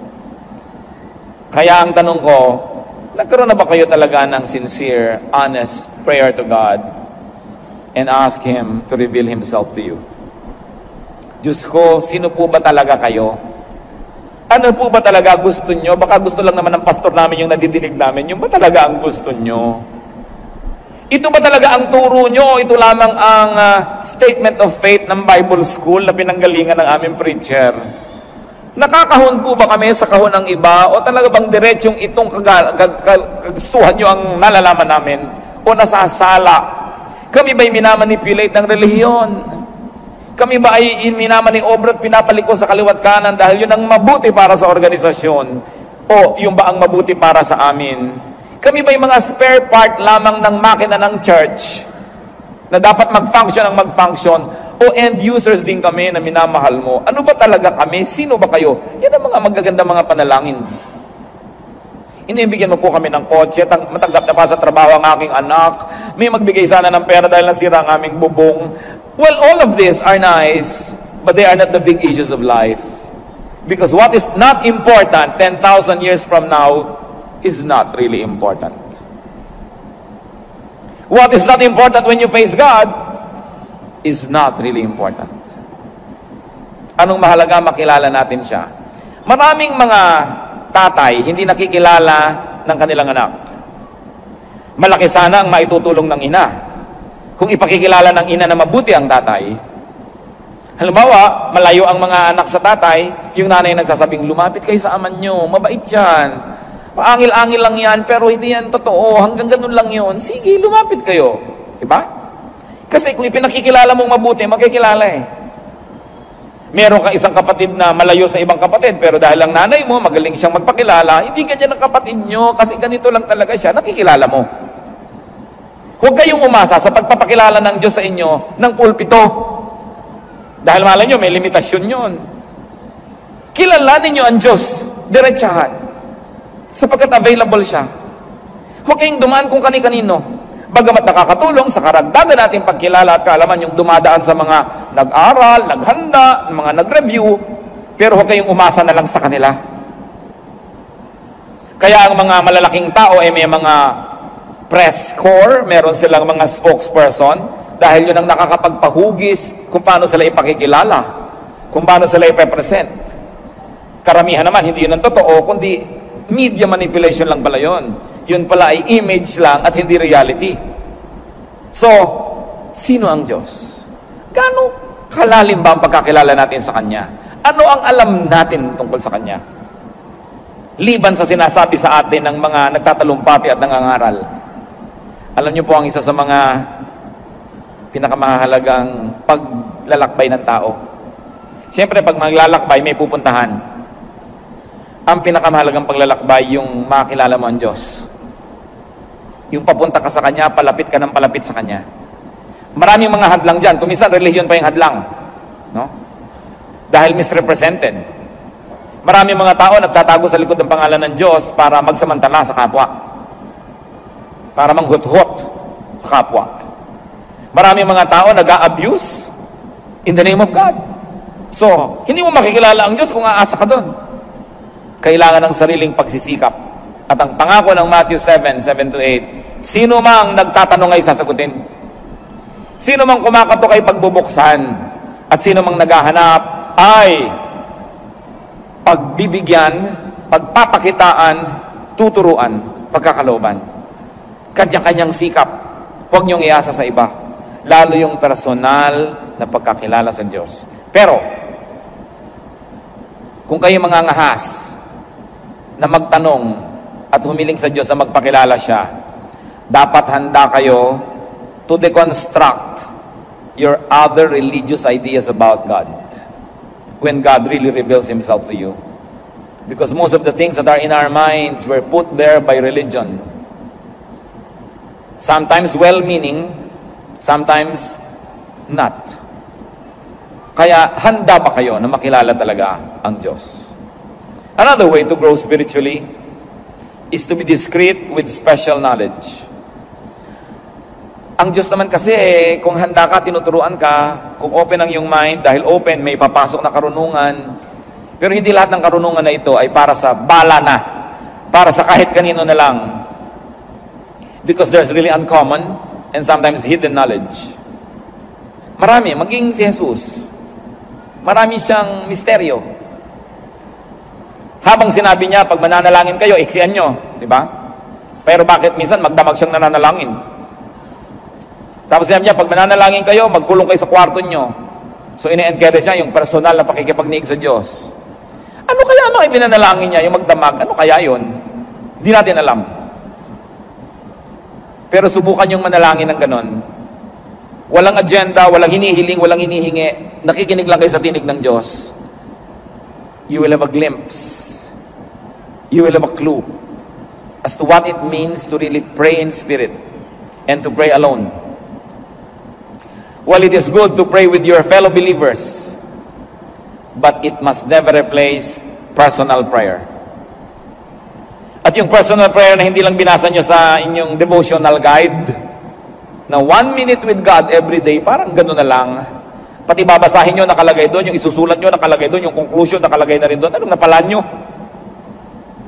Kaya ang tanong ko, Nagkaroon na ba kayo talaga ng sincere, honest prayer to God and ask Him to reveal Himself to you? Diyos ko, sino po ba talaga kayo? Ano po ba talaga gusto nyo? Baka gusto lang naman ng pastor namin yung nadidinig namin. Yung ba talaga ang gusto nyo? Ito ba talaga ang turo nyo? Ito lamang ang statement of faith ng Bible School na pinanggalingan ng aming preacher. Nakakahon po ba kami sa kahon ng iba? O talaga bang diretsyong itong kagustuhan nyo ang nalalaman namin? O nasasala? Kami ba'y minamanipulate ng relihiyon? Kami ba ay minamaniobra at pinapaliko sa kaliwat kanan dahil yun ang mabuti para sa organisasyon? O yung ba ang mabuti para sa amin? Kami ba'y mga spare part lamang ng makina ng church na dapat mag-function ang mag-function? O end users din kami na minamahal mo? Ano ba talaga kami? Sino ba kayo? Yan ang mga magaganda mga panalangin. Inibigyan mo po kami ng kotse, matanggap na pa sa trabaho ang aking anak, may magbigay sana ng pera dahil nasira ang aming bubong. Well, all of these are nice, but they are not the big issues of life. Because what is not important 10,000 years from now is not really important. What is not important when you face God is not really important. Anong mahalaga? Makilala natin siya. Maraming mga tatay hindi nakikilala ng kanilang anak. Malaki sana ang maitutulong ng ina kung ipakikilala ng ina na mabuti ang tatay. Halimbawa, malayo ang mga anak sa tatay, yung nanay nagsasabing, lumapit kayo sa aman nyo, mabait yan. Paangil-angil lang yan, pero hindi yan totoo, hanggang ganun lang yun. Sige, lumapit kayo. Diba? Kasi kung ipinakikilala mong mabuti, makikilala eh. Meron kang isang kapatid na malayo sa ibang kapatid, pero dahil ang nanay mo, magaling siyang magpakilala, hindi ganyan ang kapatid nyo, kasi ganito lang talaga siya, nakikilala mo. Huwag kayong umasa sa pagpapakilala ng Diyos sa inyo ng pulpito. Dahil malay nyo, may limitasyon yun. Kilalanin nyo ang Diyos, diretsahan, sapagkat available siya. Huwag kayong dumaan kung kani-kanino. Bagamat nakakatulong sa karagdagan nating pagkilala at kaalaman yung dumadaan sa mga nag-aral, naghanda, mga nag-review, pero huwag kayong umasa na lang sa kanila. Kaya ang mga malalaking tao ay may mga press corps, meron silang mga spokesperson, dahil yun ang nakakapagpahugis kung paano sila ipakikilala, kung paano sila ipepresent. Karamihan naman, hindi yun ang totoo, kundi media manipulation lang pala yun. Yun pala ay image lang at hindi reality. So, sino ang Diyos? Gaano kalalim ba ang pagkakilala natin sa Kanya? Ano ang alam natin tungkol sa Kanya? Liban sa sinasabi sa atin ng mga nagtatalumpati at nangangaral. Alam niyo po ang isa sa mga pinakamahalagang paglalakbay ng tao. Siyempre, pag maglalakbay, may pupuntahan. Ang pinakamahalagang paglalakbay, yung makilala mo ang Diyos. Yung papunta ka sa Kanya, palapit ka ng palapit sa Kanya. Maraming mga hadlang dyan. Kung minsan, relihiyon pa yung hadlang. No? Dahil misrepresented. Maraming mga tao nagtatago sa likod ng pangalan ng Diyos para magsamantala sa kapwa. Para manghut-hut sa kapwa. Maraming mga tao nag-a-abuse in the name of God. So, hindi mo makikilala ang Diyos kung aasa ka doon. Kailangan ng sariling pagsisikap. At ang pangako ng Matthew 7:7-8, sino mang nagtatanong ay sasagutin. Sino mang kumakatok ay pagbubuksan. At sino mang naghahanap ay pagbibigyan, pagpapakitaan, tuturuan, pagkakalooban. Kanya-kanyang sikap. Huwag niyong iasa sa iba. Lalo yung personal na pagkakilala sa Diyos. Pero, kung kayo mangangahas na magtanong at humiling sa Diyos na magpakilala siya, dapat handa kayo to deconstruct your other religious ideas about God when God really reveals Himself to you. Because most of the things that are in our minds were put there by religion. Sometimes well-meaning, sometimes not. Kaya handa ba kayo na makilala talaga ang Diyos? Another way to grow spiritually is to be discreet with special knowledge. Ang Diyos naman kasi, kung handa ka, tinuturuan ka, kung open ang iyong mind, dahil open, may papasok na karunungan. Pero hindi lahat ng karunungan na ito ay para sa bala na, para sa kahit kanino na lang. Because there's really uncommon and sometimes hidden knowledge. Marami, maging si Jesus. Marami siyang misteryo. Habang sinabi niya, pag mananalangin kayo, iksian nyo. Di ba? Pero bakit minsan magdamag siyang nananalangin? Tapos sinabi niya, pag mananalangin kayo, magkulong kayo sa kwarto nyo. So ini-encourage niya yung personal na pakikipagniig sa Diyos. Ano kaya mga ipinanalangin niya, yung magdamag? Ano kaya yun? Hindi natin alam. Pero subukan yung manalangin ng ganon. Walang agenda, walang hinihiling, walang hinihingi. Nakikinig lang kayo sa tinig ng Diyos. You will have a glimpse. You will have a clue as to what it means to really pray in spirit and to pray alone. Well, it is good to pray with your fellow believers, but it must never replace personal prayer. At yung personal prayer na hindi lang binasa nyo sa inyong devotional guide, na 1 minute with God every day, parang gano'n na lang. Pati babasahin nyo, nakalagay doon, yung isusulat nyo, nakalagay doon, yung conclusion, nakalagay na rin doon. Anong napalaan nyo?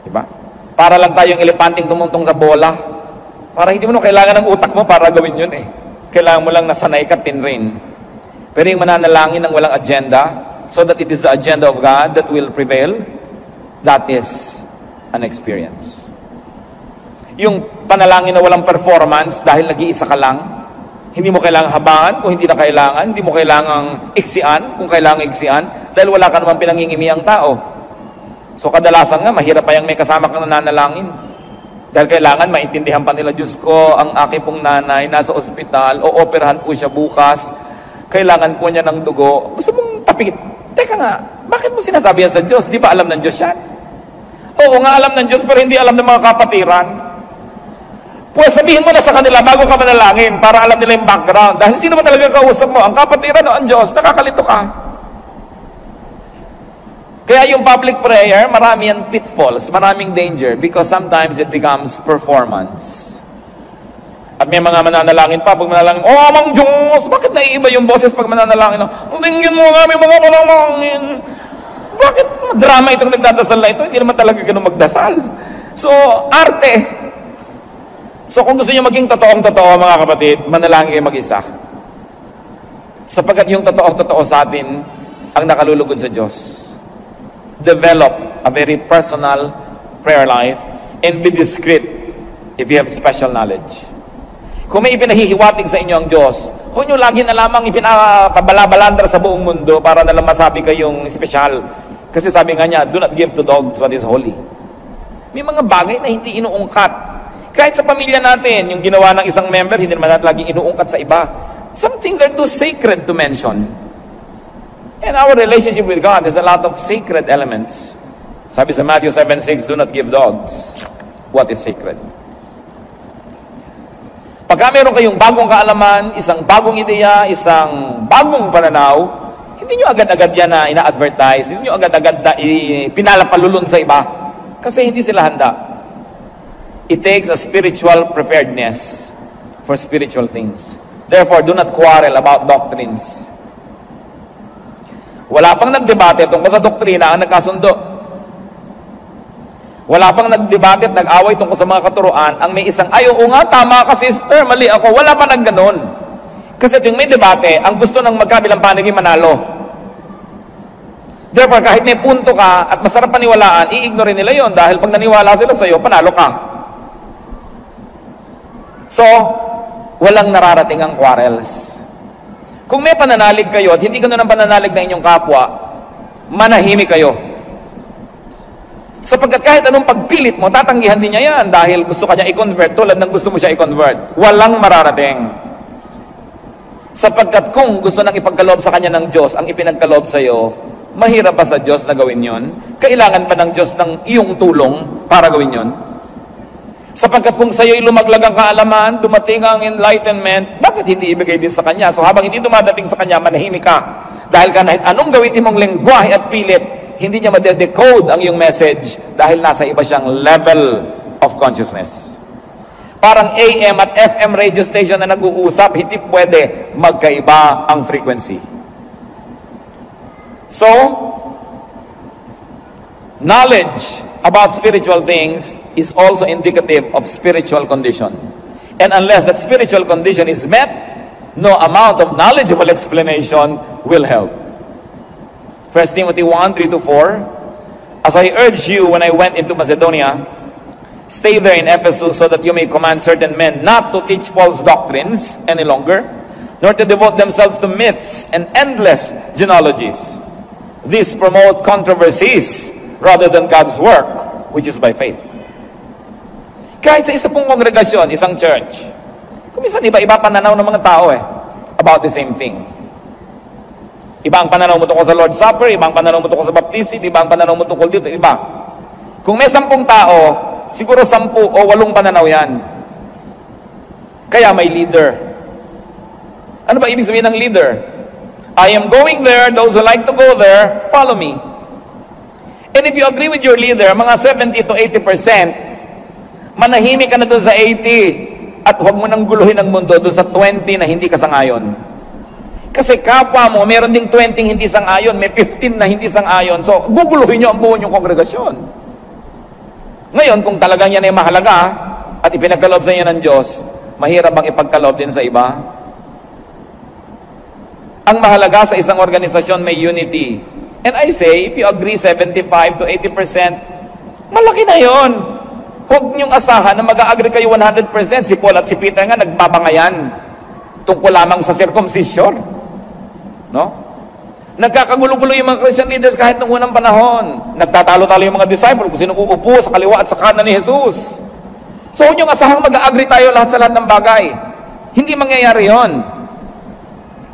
Diba? Para lang tayong elepanting tumungtong sa bola. Para hindi mo kailangan ng utak mo para gawin yun eh. Kailangan mo lang nasanay ka, tinrain. Pero yung mananalangin ng walang agenda, so that it is the agenda of God that will prevail, that is an experience. Yung panalangin na walang performance dahil nag-iisa ka lang, hindi mo kailangang habangan kung hindi na kailangan, hindi mo kailangang iksian kung kailangang iksian, dahil wala ka naman pinangingimi ang tao. So kadalasan nga, mahirap pa yung may kasama kang nananalangin. Dahil kailangan maintindihan pa nila, Diyos ko, ang aking pong nanay nasa ospital, o operahan po siya bukas, kailangan po niya ng dugo. Gusto mong tapikit. Teka nga, bakit mo sinasabi yan sa Diyos? Di ba alam ng Diyos yan? Oo nga, alam ng Diyos, pero hindi alam ng mga kapatiran. Pues sabihin mo na sa kanila bago ka manalangin para alam nila yung background. Dahil sino ba talaga kausap mo? Ang kapatiran o ang Diyos? Nakakalito ka. Kaya yung public prayer, marami yan pitfalls, maraming danger because sometimes it becomes performance. At may mga mananalangin pa, pag manalangin, oh, amang Diyos, bakit naiiba yung boses pag mananalangin? Tingin mo nga, may mga manalangin. Bakit drama itong nagdadasal na ito? Hindi naman talaga ganun magdasal. So, arte. So kung gusto nyo maging totoong-totoo mga kapatid, manalangin kayo mag-isa. Sapagkat yung totoong-totoo sa atin ang nakalulugod sa Diyos. Develop a very personal prayer life and be discreet if you have special knowledge. Kung may ipinahihiwatig sa inyo ang Diyos, huwag nyo lagi na lamang ipinapabalabalandra sa buong mundo para nalang masabi kayong special. Kasi sabi nga niya, do not give to dogs what is holy. May mga bagay na hindi inuungkat. Kahit sa pamilya natin, yung ginawa ng isang member, hindi naman natin laging inuungkat sa iba. Some things are too sacred to mention. And our relationship with God has a lot of sacred elements. Sabi sa Matthew 7:6, do not give dogs what is sacred. Pagka meron kayong bagong kaalaman, isang bagong ideya, isang bagong pananaw, hindi nyo agad-agad yan na ina-advertise, hindi nyo agad-agad na pinalapalulun sa iba. Kasi hindi sila handa. It takes a spiritual preparedness for spiritual things. Therefore, do not quarrel about doctrines. Wala pang nagdebate tungkol sa doktrina ang nagkasundo. Wala pang nagdebate at nag-away tungkol sa mga katuruan ang may isang, ay, oo nga, tama ka sister, mali ako. Wala pa nagganon. Kasi yung may debate, ang gusto ng magkabilang panig ay manalo. Therefore, kahit may punto ka at masarap paniwalaan, i-ignore nila yon dahil pag naniwala sila sa iyo, panalo ka. So, walang nararating ang quarrels. Kung may pananalig kayo at hindi ganun ang pananalig ng inyong kapwa, manahimik kayo. Sapagkat kahit anong pagpilit mo, tatanggihan din niya yan dahil gusto ka niya i-convert tulad ng gusto mo siya i-convert. Walang mararating. Sapagkat kung gusto nang ipagkaloob sa kanya ng Diyos ang ipinagkaloob sa iyo, mahirap ba sa Diyos na gawin yon? Kailangan ba ng Diyos ng iyong tulong para gawin yon? Sapagkat kung sa iyo'y lumaglag ang kaalaman, dumating ang enlightenment, bakit hindi ibigay din sa Kanya? So habang hindi dumadating sa Kanya, manahimik ka. Dahil kahit anong gawitin mong lengguwahe at pilit, hindi niya madedecode ang iyong message dahil nasa iba siyang level of consciousness. Parang AM at FM radio station na nag-uusap, hindi pwede magkaiba ang frequency. So, knowledge about spiritual things is also indicative of spiritual condition. And unless that spiritual condition is met, no amount of knowledgeable explanation will help. 1 Timothy 1, 3-4, as I urged you when I went into Macedonia, stay there in Ephesus so that you may command certain men not to teach false doctrines any longer, nor to devote themselves to myths and endless genealogies. These promote controversies rather than God's work, which is by faith. Kahit sa isa pong kongregasyon, isang church, kuminsan iba-iba pananaw ng mga tao about the same thing. Iba ang pananaw mo tungkol sa Lord's Supper, iba ang pananaw mo tungkol sa baptism, iba ang pananaw mo tungkol dito, iba. Kung may 10 tao, siguro 10 o 8 pananaw yan. Kaya may leader. Ano ba ibig sabihin ng leader? I am going there, those who like to go there, follow me. And if you agree with your leader, mga 70 to 80%, manahimik ka na doon sa 80 at huwag mo nang guluhin ang mundo doon sa 20 na hindi ka sangayon. Kasi kapwa mo, meron ding 20 hindi sangayon, may 15 na hindi sangayon. So, guguluhin nyo ang buo nyong kongregasyon. Ngayon, kung talagang yan ay mahalaga at ipinagkaloob sa inyo ng Diyos, mahirap bang ipagkaloob din sa iba? Ang mahalaga sa isang organisasyon may unity. And I say, if you agree 75 to 80%, malaki na yon. Huwag niyong asahan na mag-agree kayo 100%. Si Paul at si Peter nga nagbabangayan tungkol lamang sa circumcision. No? Nagkakagulo-gulo yung mga Christian leaders kahit nung unang panahon. Nagtatalo-talo yung mga disciple kung sino uupo sa kaliwa at sa kanan ni Jesus. So huwag niyong asahang mag-agree tayo lahat sa lahat ng bagay. Hindi mangyayari yon.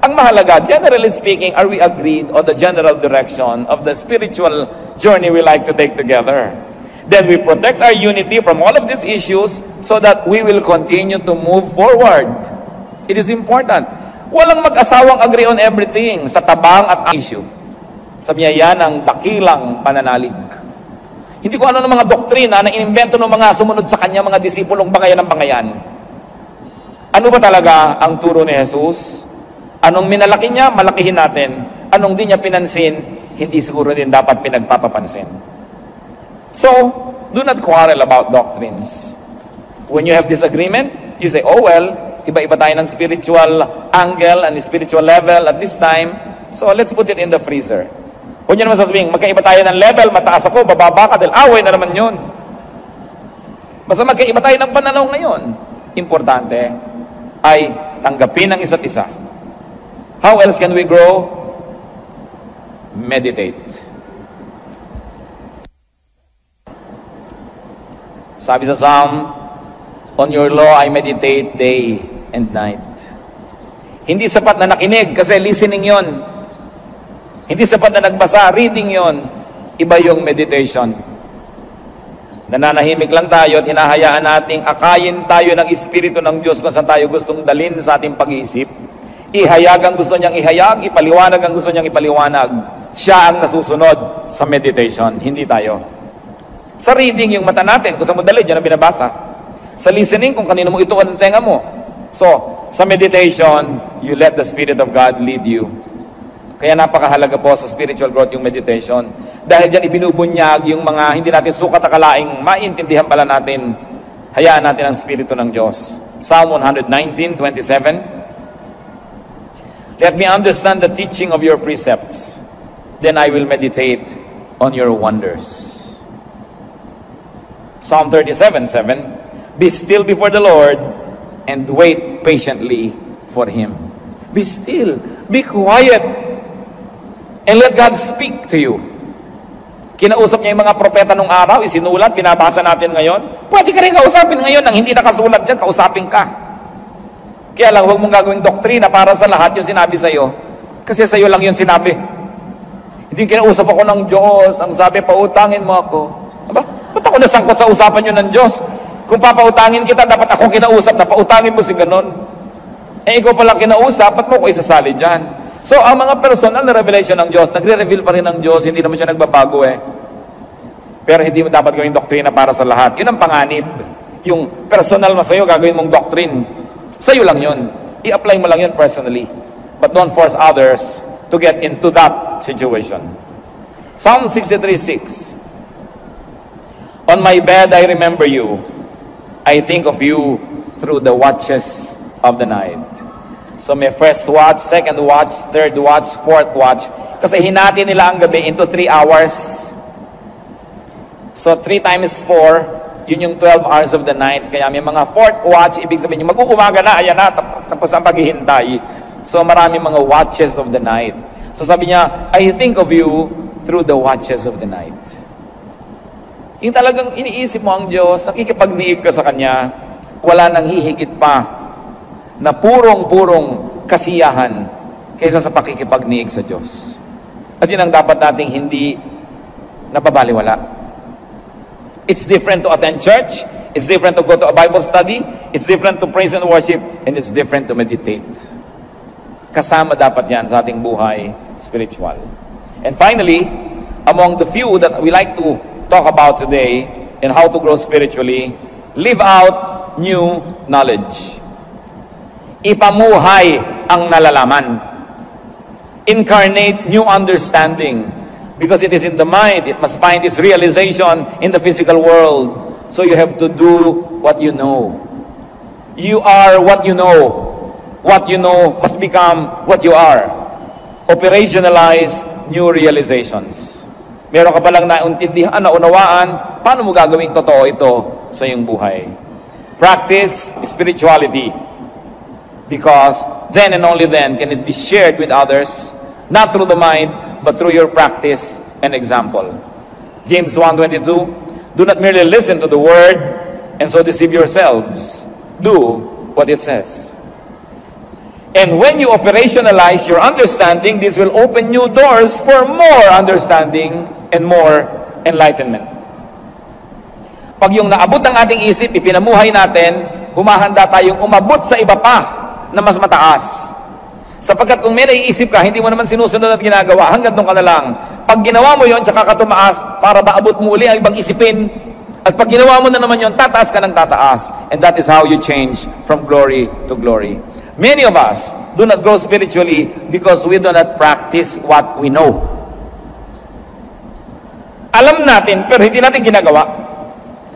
Ang mahalaga, generally speaking, are we agreed on the general direction of the spiritual journey we like to take together? Then we protect our unity from all of these issues so that we will continue to move forward. It is important. Walang mag-asawang agree on everything sa tabang at issue. Sabi niya, yan ang dakilang pananalig. Hindi ko ano ng mga doktrina na inimbento ng mga sumunod sa kanya, mga disipulong bangayan ng bangayan. Ano ba talaga ang turo ni Jesus? Anong minalaki niya, malakihin natin. Anong di niya pinansin, hindi siguro din dapat pinagpapapansin. So, do not quarrel about doctrines. When you have disagreement, you say, oh well, iba-iba tayo ng spiritual angle and spiritual level at this time, so let's put it in the freezer. Huwag niyo naman sasabihin, magkaiba tayo ng level, mataas ako, bababa ka, dahil away na naman yun. Basta magkaiba tayo ng pananaw ngayon. Importante ay tanggapin ang isa't isa. How else can we grow? Meditate. Sabi sa Psalm, on your law I meditate day and night. Hindi sapat na nakinig kasi listening yon. Hindi sapat na nagbasa, reading yon. Iba yung meditation. Nananahimik lang tayo at hinahayaan nating akayin tayo ng Espiritu ng Diyos kung saan tayo gustong dalhin sa ating pag-iisip. Ihayag ang gusto niyang ihayag, ipaliwanag ang gusto niyang ipaliwanag. Siya ang nasusunod sa meditation, hindi tayo. Sa reading, yung mata natin, kung sa mo dalhin, yan ang binabasa. Sa listening, kung kanino mo ituon ang tenga mo. So, sa meditation, you let the Spirit of God lead you. Kaya napakahalaga po sa spiritual growth yung meditation. Dahil dyan ibinubunyag yung mga hindi natin sukat akalaing maintindihan pala natin. Hayaan natin ang Espiritu ng Diyos. Psalm 119:27. Let me understand the teaching of your precepts. Then I will meditate on your wonders. Psalm 37:7. Be still before the Lord and wait patiently for Him. Be still. Be quiet. And let God speak to you. Kinausap niya yung mga propeta nung araw, isinulat, binabasa natin ngayon. Pwede ka rin kausapin ngayon nang hindi nakasulat dyan, kausapin ka. Kaya lang, huwag mong gagawing doktrina para sa lahat yung sinabi sa'yo. Kasi sa'yo lang yung sinabi. Hindi kinausap ako ng Diyos. Ang sabi, pautangin mo ako. Aba, ba't ako nasangkot sa usapan yun ng Diyos? Kung papautangin kita, dapat ako kinausap na pautangin mo si ganon. Eh, ikaw pala kinausap, ba't mo ko isasali dyan? So, ang mga personal na revelation ng Diyos, nagre-reveal pa rin ng Diyos, hindi naman siya nagbabago Pero hindi mo dapat gawing doktrina para sa lahat. Yun ang panganib. Yung personal na sa'yo, gagawin mong doctrine. Sa'yo lang yun. I-apply mo lang yun personally. But don't force others to get into that situation. Psalm 63:6. On my bed I remember you. I think of you through the watches of the night. So may first watch, second watch, third watch, fourth watch. Kasi hinati nila ang gabi into 3 hours. So 3 times 4, yun yung 12 hours of the night. Kaya may mga fourth watch, ibig sabihin yung mag-uumaga na, ayan na, tapos ang paghihintay. So marami mga watches of the night. So sabi niya, I think of you through the watches of the night. Yung talagang iniisip mo ang Diyos, nakikipagniig ka sa Kanya, wala nang hihigit pa na purong-purong kasiyahan kaysa sa pakikipagniig sa Diyos. At yun ang dapat nating hindi napabaliwala. It's different to attend church, it's different to go to a Bible study, it's different to praise and worship, and it's different to meditate. Kasama dapat yan sa ating buhay spiritual. And finally, among the few that we like to talk about today and how to grow spiritually, live out new knowledge. Ipamuhay ang nalalaman. Incarnate new understanding. Because it is in the mind, it must find its realization in the physical world. So you have to do what you know. You are what you know. What you know must become what you are. Operationalize new realizations. Meron ka palang nauntindihan, naunawaan, paano mo gagawing totoo ito sa iyong buhay? Practice spirituality. Because then and only then can it be shared with others, not through the mind, but through your practice and example. James 1:22, do not merely listen to the word and so deceive yourselves. Do what it says. And when you operationalize your understanding, this will open new doors for more understanding and more enlightenment. Pag yung naabot ng ating isip, ipinamuhay natin, humahanda tayong umabot sa iba pa na mas mataas. Sapagkat kung may naiisip ka, hindi mo naman sinusunod at ginagawa, hanggang doon ka na lang. Pag ginawa mo yon, tsaka ka tumaas, para maabot mo uli ang ibang isipin. At pag ginawa mo na naman yon, tataas ka ng tataas. And that is how you change from glory to glory. Many of us do not grow spiritually because we do not practice what we know. Alam natin, pero hindi natin ginagawa.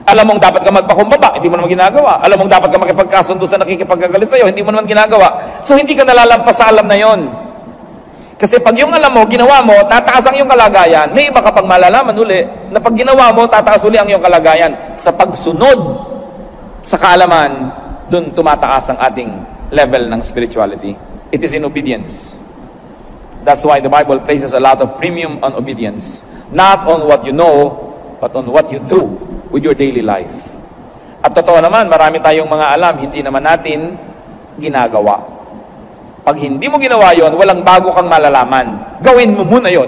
Alam mong dapat ka magpakumbaba, hindi mo naman ginagawa. Alam mong dapat ka makipagkasundo sa nakikipagkagalit sa'yo, hindi mo naman ginagawa. So hindi ka nalalampas sa alam na yon. Kasi pag yung alam mo, ginawa mo, tataas ang iyong kalagayan. May iba ka pang malalaman uli, na pag ginawa mo, tataas uli ang iyong kalagayan. Sa pagsunod sa kaalaman, dun tumataas ang ating level ng spirituality. It is in obedience. That's why the Bible places a lot of premium on obedience. Not on what you know, but on what you do with your daily life. At totoo naman, marami tayong mga alam, hindi naman natin ginagawa. Pag hindi mo ginawa yon, walang bago kang malalaman. Gawin mo muna yon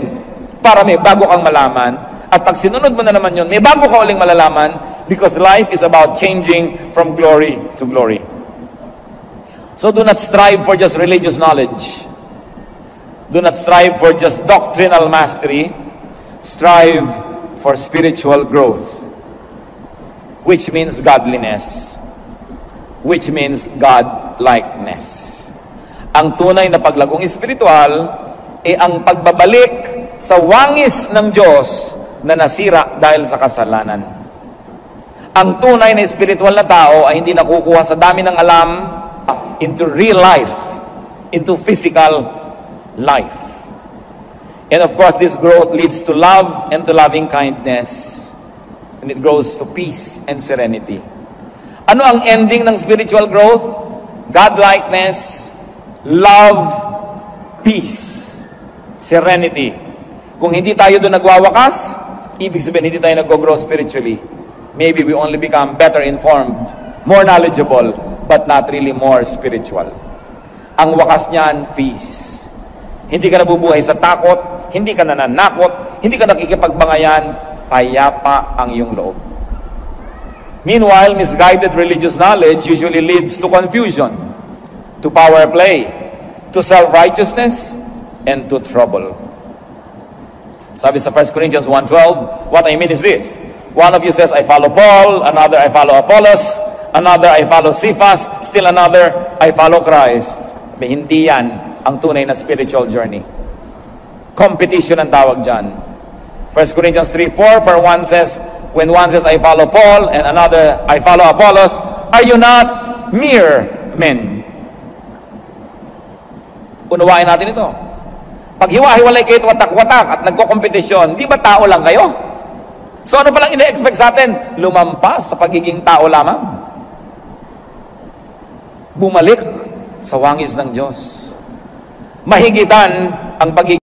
para may bago kang malaman. At pag sinunod mo na naman yon, may bago ka uling malalaman, because life is about changing from glory to glory. So do not strive for just religious knowledge. Do not strive for just doctrinal mastery. Strive for spiritual growth, which means godliness, which means God-likeness. Ang tunay na paglagong espiritual ay ang pagbabalik sa wangis ng Diyos na nasira dahil sa kasalanan. Ang tunay na spiritual na tao ay hindi nakukuha sa dami ng alam into real life, into physical life. And of course, this growth leads to love and to loving kindness. And it grows to peace and serenity. Ano ang ending ng spiritual growth? God-likeness, love, peace, serenity. Kung hindi tayo doon nagwawakas, ibig sabihin hindi tayo nag-grow spiritually. Maybe we only become better informed, more knowledgeable, but not really more spiritual. Ang wakas niyan, peace. Hindi ka nabubuhay sa takot, hindi ka nananakot, hindi ka nakikipagbangayan, payapa ang iyong loob. Meanwhile, misguided religious knowledge usually leads to confusion, to power play, to self-righteousness, and to trouble. Sabi sa 1 Corinthians 1:12, what I mean is this: one of you says, I follow Paul, another, I follow Apollos, another, I follow Cephas, still another, I follow Christ. Hindi yan ang tunay na spiritual journey. Competition ang tawag dyan. 1 Corinthians 3:4, for one says, when one says, I follow Paul, and another, I follow Apollos, are you not mere men. Unawain natin ito. Pag hiwa-hiwalay kayo watak-watak at nagko-kompetisyon, di ba tao lang kayo? So ano palang ina-expect sa atin? Lumampas sa pagiging tao lamang. Bumalik sa wangis ng Diyos. Mahigitan ang pagiging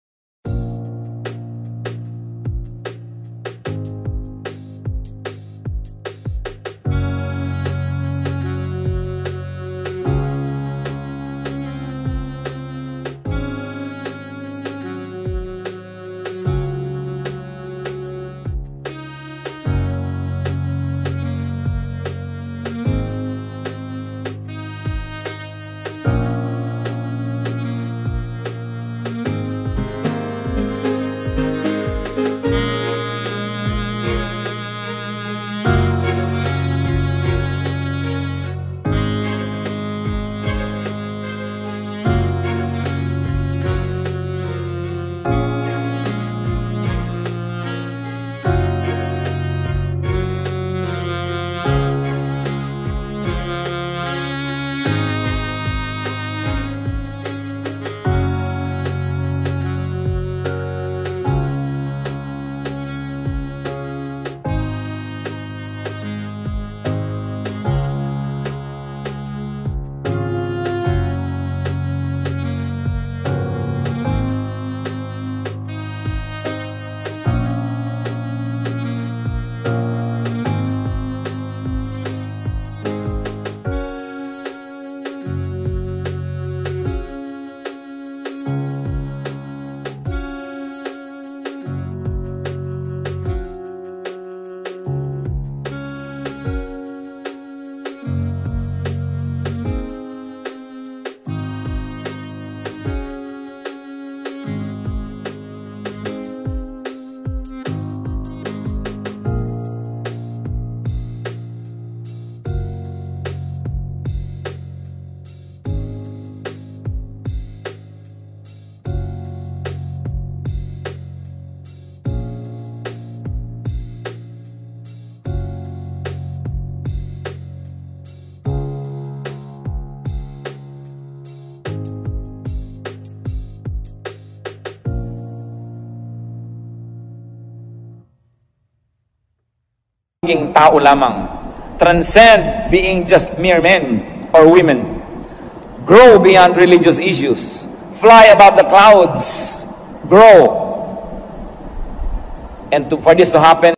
tao lamang. Transcend being just mere men or women. Grow beyond religious issues. Fly above the clouds. Grow. And for this to happen,